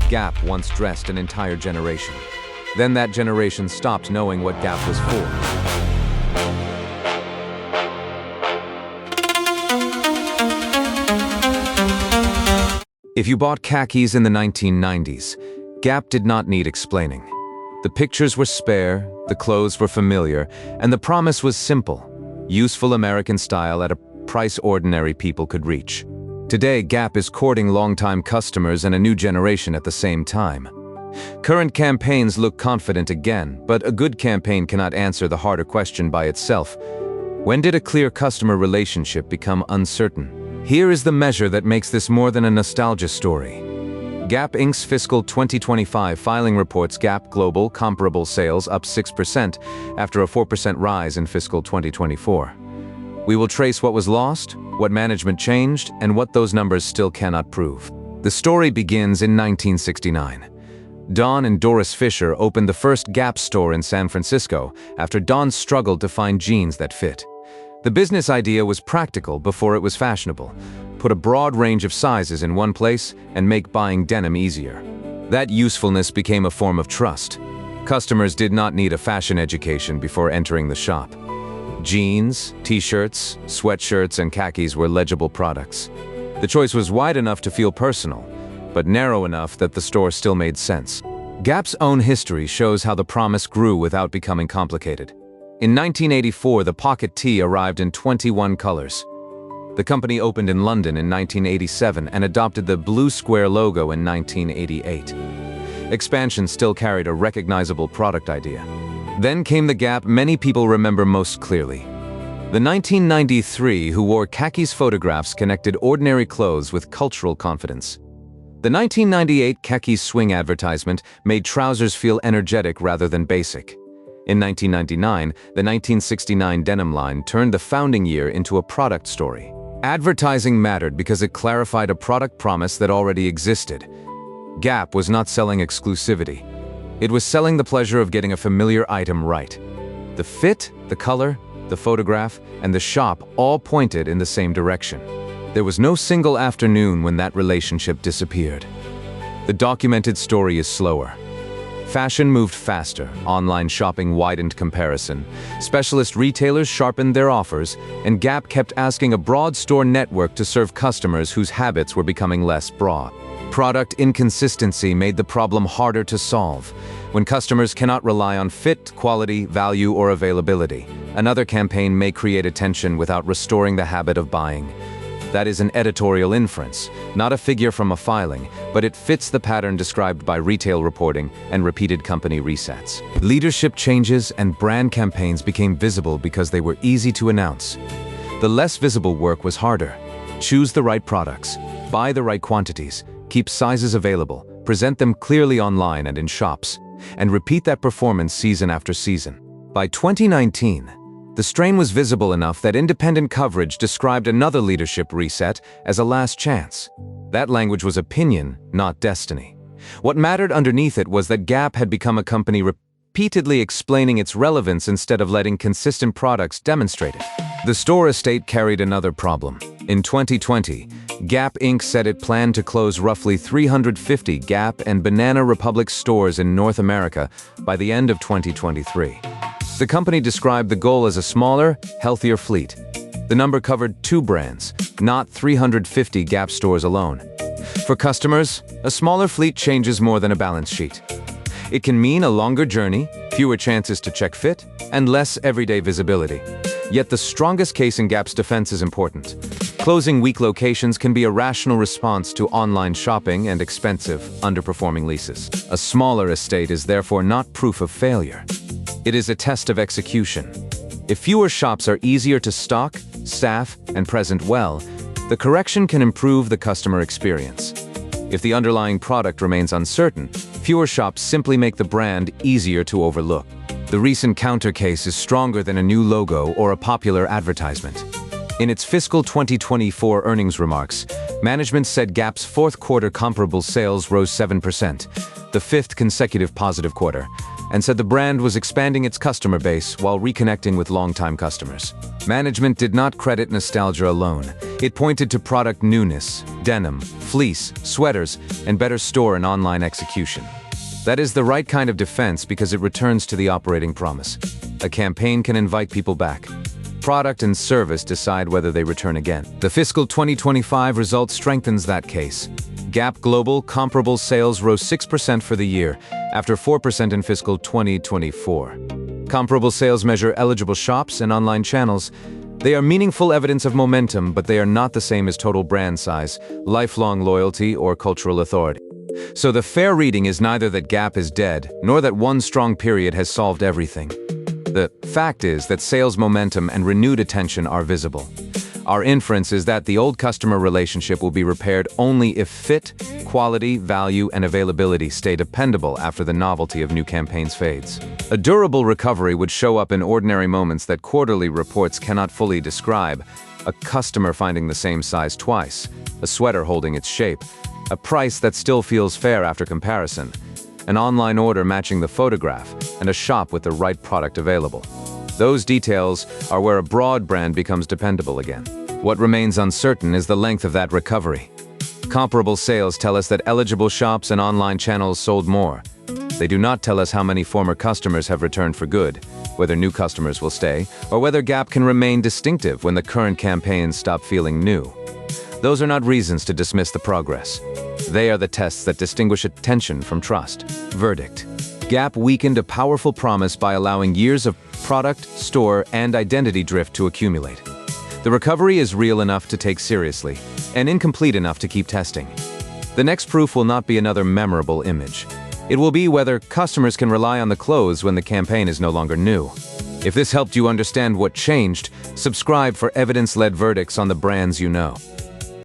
Gap once dressed an entire generation. Then that generation stopped knowing what Gap was for. If you bought khakis in the 1990s, Gap did not need explaining. The pictures were spare, the clothes were familiar, and the promise was simple: useful American style at a price ordinary people could reach. Today, Gap is courting longtime customers and a new generation at the same time. Current campaigns look confident again, but a good campaign cannot answer the harder question by itself. When did a clear customer relationship become uncertain? Here is the measure that makes this more than a nostalgia story. Gap Inc.'s fiscal 2025 filing reports Gap Global comparable sales up 6% after a 4% rise in fiscal 2024. We will trace what was lost, what management changed, and what those numbers still cannot prove. The story begins in 1969. Don and Doris Fisher opened the first Gap store in San Francisco after Don struggled to find jeans that fit. The business idea was practical before it was fashionable. Put a broad range of sizes in one place and make buying denim easier. That usefulness became a form of trust. Customers did not need a fashion education before entering the shop. Jeans, t-shirts, sweatshirts, and khakis were legible products. The choice was wide enough to feel personal, but narrow enough that the store still made sense. Gap's own history shows how the promise grew without becoming complicated. In 1984, the pocket tee arrived in 21 colors. The company opened in London in 1987 and adopted the blue square logo in 1988. Expansion still carried a recognizable product idea. Then came the Gap many people remember most clearly. The 1993 who wore khakis photographs connected ordinary clothes with cultural confidence. The 1998 khakis swing advertisement made trousers feel energetic rather than basic. In 1999, the 1969 denim line turned the founding year into a product story. Advertising mattered because it clarified a product promise that already existed. Gap was not selling exclusivity. It was selling the pleasure of getting a familiar item right. The fit, the color, the photograph, and the shop all pointed in the same direction. There was no single afternoon when that relationship disappeared. The documented story is slower. Fashion moved faster, online shopping widened comparison, specialist retailers sharpened their offers, and Gap kept asking a broad store network to serve customers whose habits were becoming less broad. Product inconsistency made the problem harder to solve. When customers cannot rely on fit, quality, value, or availability, another campaign may create attention without restoring the habit of buying. That is an editorial inference, not a figure from a filing, but it fits the pattern described by retail reporting and repeated company resets. Leadership changes and brand campaigns became visible because they were easy to announce. The less visible work was harder. Choose the right products, buy the right quantities, keep sizes available, present them clearly online and in shops, and repeat that performance season after season. By 2019, the strain was visible enough that independent coverage described another leadership reset as a last chance. That language was opinion, not destiny. What mattered underneath it was that Gap had become a company repeatedly explaining its relevance instead of letting consistent products demonstrate it. The store estate carried another problem. In 2020, Gap Inc. said it planned to close roughly 350 Gap and Banana Republic stores in North America by the end of 2023. The company described the goal as a smaller, healthier fleet. The number covered 2 brands, not 350 Gap stores alone. For customers, a smaller fleet changes more than a balance sheet. It can mean a longer journey, fewer chances to check fit, and less everyday visibility. Yet the strongest case in Gap's defense is important. Closing weak locations can be a rational response to online shopping and expensive, underperforming leases. A smaller estate is therefore not proof of failure. It is a test of execution. If fewer shops are easier to stock, staff, and present well, the correction can improve the customer experience. If the underlying product remains uncertain, fewer shops simply make the brand easier to overlook. The recent counter case is stronger than a new logo or a popular advertisement. In its fiscal 2024 earnings remarks, management said Gap's fourth quarter comparable sales rose 7%, the 5th consecutive positive quarter. and said the brand was expanding its customer base while reconnecting with longtime customers. Management did not credit nostalgia alone. It pointed to product newness, denim, fleece, sweaters, and better store and online execution. That is the right kind of defense because it returns to the operating promise. A campaign can invite people back. Product and service decide whether they return again. The fiscal 2025 result strengthens that case. Gap Global comparable sales rose 6% for the year, after 4% in fiscal 2024. Comparable sales measure eligible shops and online channels. They are meaningful evidence of momentum, but they are not the same as total brand size, lifelong loyalty, or cultural authority. So the fair reading is neither that Gap is dead, nor that one strong period has solved everything. The fact is that sales momentum and renewed attention are visible. Our inference is that the old customer relationship will be repaired only if fit, quality, value, and availability stay dependable after the novelty of new campaigns fades. A durable recovery would show up in ordinary moments that quarterly reports cannot fully describe. A customer finding the same size twice, a sweater holding its shape, a price that still feels fair after comparison, an online order matching the photograph, and a shop with the right product available. Those details are where a broad brand becomes dependable again. What remains uncertain is the length of that recovery. Comparable sales tell us that eligible shops and online channels sold more. They do not tell us how many former customers have returned for good, whether new customers will stay, or whether Gap can remain distinctive when the current campaigns stop feeling new. Those are not reasons to dismiss the progress. They are the tests that distinguish attention from trust. Verdict: Gap weakened a powerful promise by allowing years of product, store, and identity drift to accumulate. The recovery is real enough to take seriously, and incomplete enough to keep testing. The next proof will not be another memorable image. It will be whether customers can rely on the clothes when the campaign is no longer new. If this helped you understand what changed, subscribe for evidence-led verdicts on the brands you know.